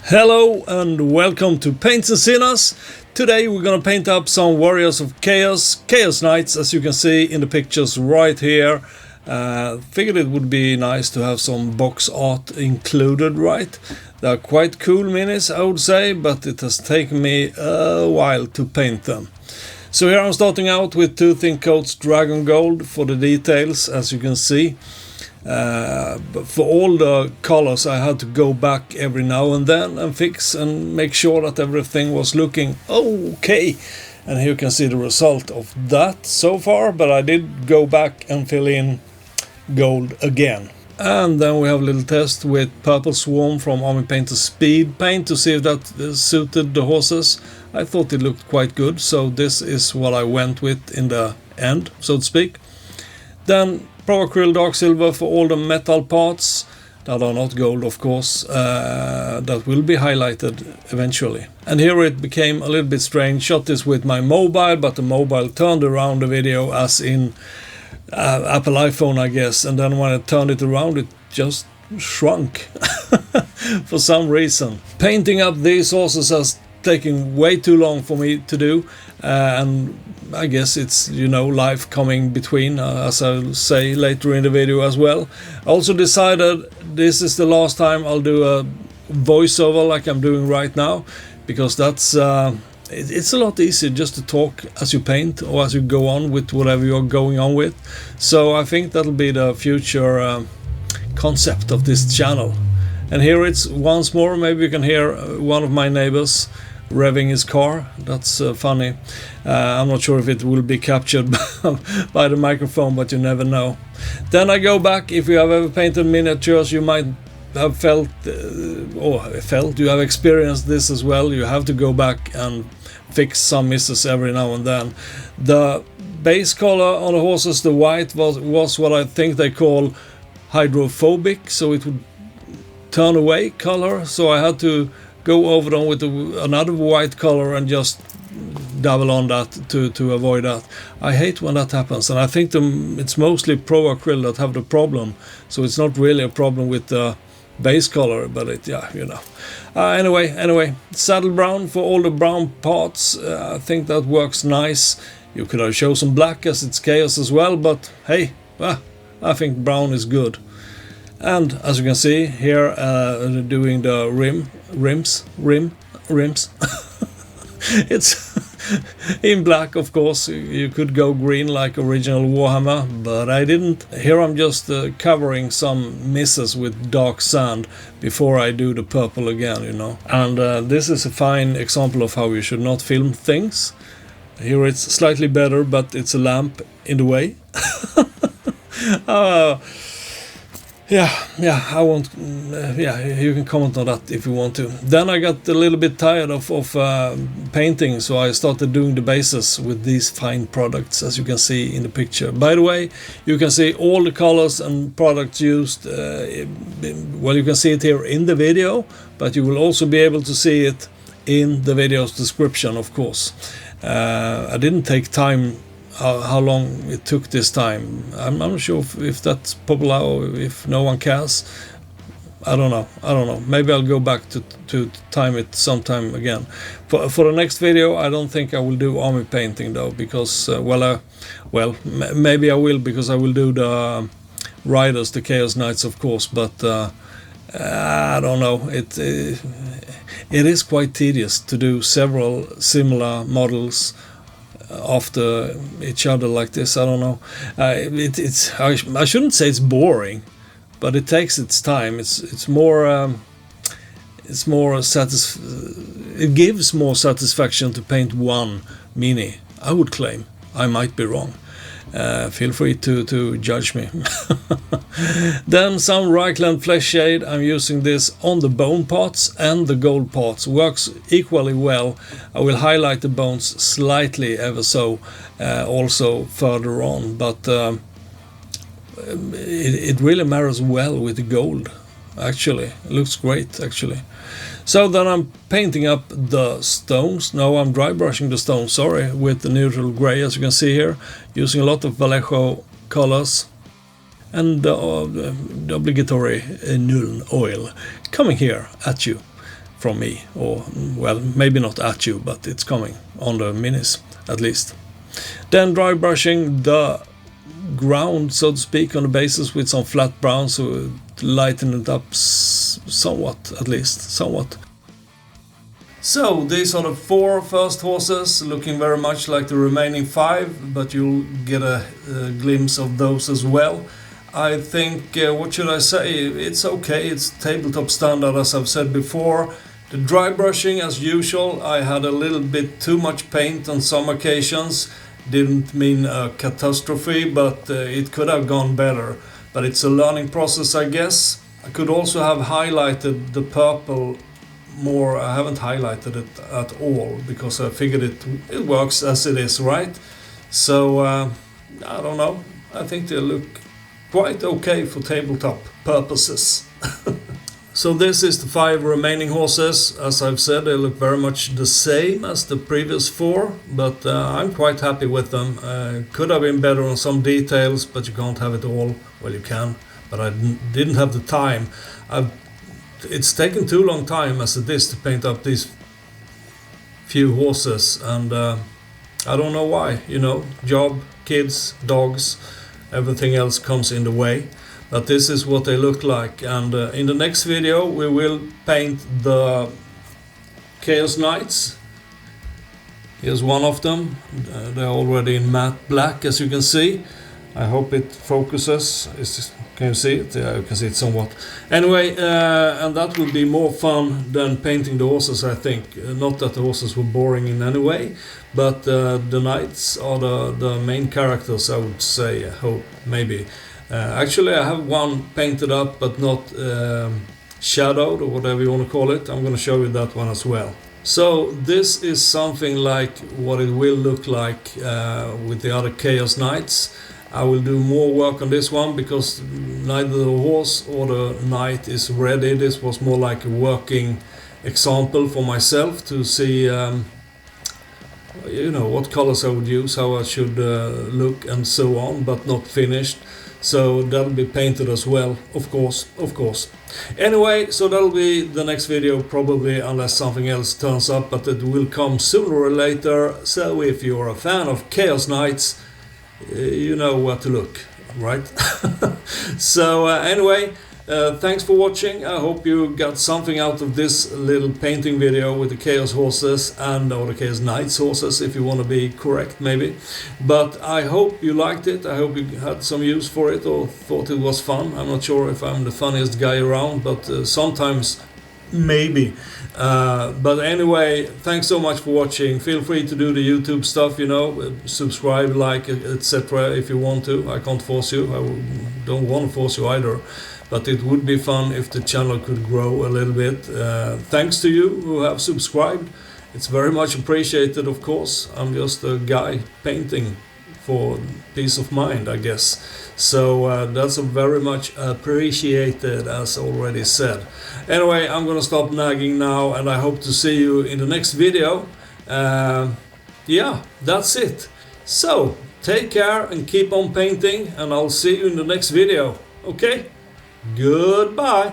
Hello and welcome to Paints and Sinners. Today we're gonna paint up some Warriors of Chaos, Chaos Knights, as you can see in the pictures right here. Figured it would be nice to have some box art included, right? They're quite cool minis, I would say, but it has taken me a while to paint them. So here I'm starting out with 2 thin coats Dragon Gold for the details, as you can see. But for all the colors I had to go back every now and then and fix and make sure that everything was looking okay. And here you can see the result of that so far, but I did go back and fill in gold again. And then we have a little test with Purple Swarm from Army Painter Speed Paint to see if that suited the horses. I thought it looked quite good, so this is what I went with in the end, so to speak. Then Pro Acryl Dark Silver for all the metal parts that are not gold, of course, that will be highlighted eventually. And here it became a little bit strange. Shot this with my mobile, but the mobile turned around the video as in Apple iPhone, I guess. And then when I turned it around, it just shrunk for some reason. Painting up these horses has taken way too long for me to do, and I guess it's, you know, life coming between, as I'll say later in the video as well. I also decided this is the last time I'll do a voiceover like I'm doing right now, because that's it's a lot easier just to talk as you paint or as you go on with whatever you're going on with. So I think that'll be the future concept of this channel. And here it's once more. Maybe you can hear one of my neighbors revving his car. That's funny. I'm not sure if it will be captured by the microphone, but you never know. Then I go back. If you have ever painted miniatures, you might have you have experienced this as well. You have to go back and fix some misses every now and then. The base color on the horses, the white, was what I think they call hydrophobic, so it would turn away color, so I had to go over them with another white color and just double on that to avoid that. I hate when that happens, and I think it's mostly Pro Acryl that have the problem, so it's not really a problem with the base color, but yeah, you know. Anyway, saddle brown for all the brown parts. I think that works nice. You could have chosen black as it's chaos as well, but hey, I think brown is good. And as you can see here, doing the rims. It's in black, of course. You could go green like original Warhammer, but I didn't. Here I'm just covering some misses with dark sand before I do the purple again, you know. And this is a fine example of how you should not film things. Here it's slightly better, but it's a lamp in the way. Yeah, I won't. You can comment on that if you want to. Then I got a little bit tired of painting, so I started doing the bases with these fine products, as you can see in the picture. By the way, you can see all the colors and products used. Well, you can see it here in the video, but you will also be able to see it in the video's description, of course. I didn't take time. How long it took this time, I'm not sure if that's popular or if no one cares. I don't know. Maybe I'll go back to time it sometime again. For the next video, I don't think I will do army painting though, because maybe I will, because I will do the riders, the Chaos Knights, of course, but I don't know. It is quite tedious to do several similar models after each other like this. I don't know. I shouldn't say it's boring, but it takes its time. It gives more satisfaction to paint one mini, I would claim. I might be wrong. Feel free to judge me. Then some Reikland Fleshshade. I'm using this on the bone parts and the gold parts. Works equally well. I will highlight the bones slightly ever so also further on, but it really marries well with the gold. Actually, it looks great actually. So then I'm painting up the stones. No, I'm dry brushing the stones, sorry, with the neutral gray, as you can see here, using a lot of Vallejo colors. And the obligatory Nuln oil coming here at you. from me, or well, maybe not at you, but it's coming on the minis at least. Then dry brushing the ground, so to speak, on the bases with some flat brown, so lighten it up somewhat, at least somewhat. So these are the 4 first horses, looking very much like the remaining 5, but you'll get a glimpse of those as well. I think, what should I say, it's okay, it's tabletop standard as I've said before. The dry brushing, as usual, I had a little bit too much paint on some occasions. Didn't mean a catastrophe, but it could have gone better. But it's a learning process, I guess. I could also have highlighted the purple more. I haven't highlighted it at all because I figured it works as it is, right? So I don't know. I think they look quite okay for tabletop purposes. So this is the 5 remaining horses. As I've said, they look very much the same as the previous 4, but I'm quite happy with them. Could have been better on some details, but you can't have it all. Well, you can, but I didn't have the time. It's taken too long time as it is to paint up these few horses, and I don't know why. You know, job, kids, dogs, everything else comes in the way. But this is what they look like, and in the next video we will paint the Chaos Knights. Here's one of them. They're already in matte black, as you can see. I hope it focuses. Can you see it? Yeah, you can see it somewhat. Anyway, and that will be more fun than painting the horses, I think. Not that the horses were boring in any way, but the knights are the main characters, I would say. I hope, maybe. Actually, I have one painted up, but not shadowed, or whatever you want to call it. I'm going to show you that one as well. So this is something like what it will look like with the other Chaos Knights. I will do more work on this one because neither the horse or the knight is ready. This was more like a working example for myself to see you know, what colors I would use, how I should look and so on, but not finished. So that'll be painted as well, of course. Anyway, so that'll be the next video probably, unless something else turns up, but it will come sooner or later. So if you're a fan of Chaos Knights, you know where to look, right? So anyway, thanks for watching. I hope you got something out of this little painting video with the Chaos horses and or the Chaos Knights horses, if you want to be correct, maybe. But I hope you liked it. I hope you had some use for it or thought it was fun. I'm not sure if I'm the funniest guy around, but sometimes maybe. But anyway, thanks so much for watching. Feel free to do the YouTube stuff, you know, subscribe, like, etc. if you want to. I can't force you. I don't want to force you either. But it would be fun if the channel could grow a little bit. Thanks to you who have subscribed. It's very much appreciated, of course. I'm just a guy painting for peace of mind, I guess. So that's very much appreciated, as already said. Anyway, I'm gonna stop nagging now, and I hope to see you in the next video. Yeah, that's it. So, take care and keep on painting, and I'll see you in the next video. Okay? Goodbye.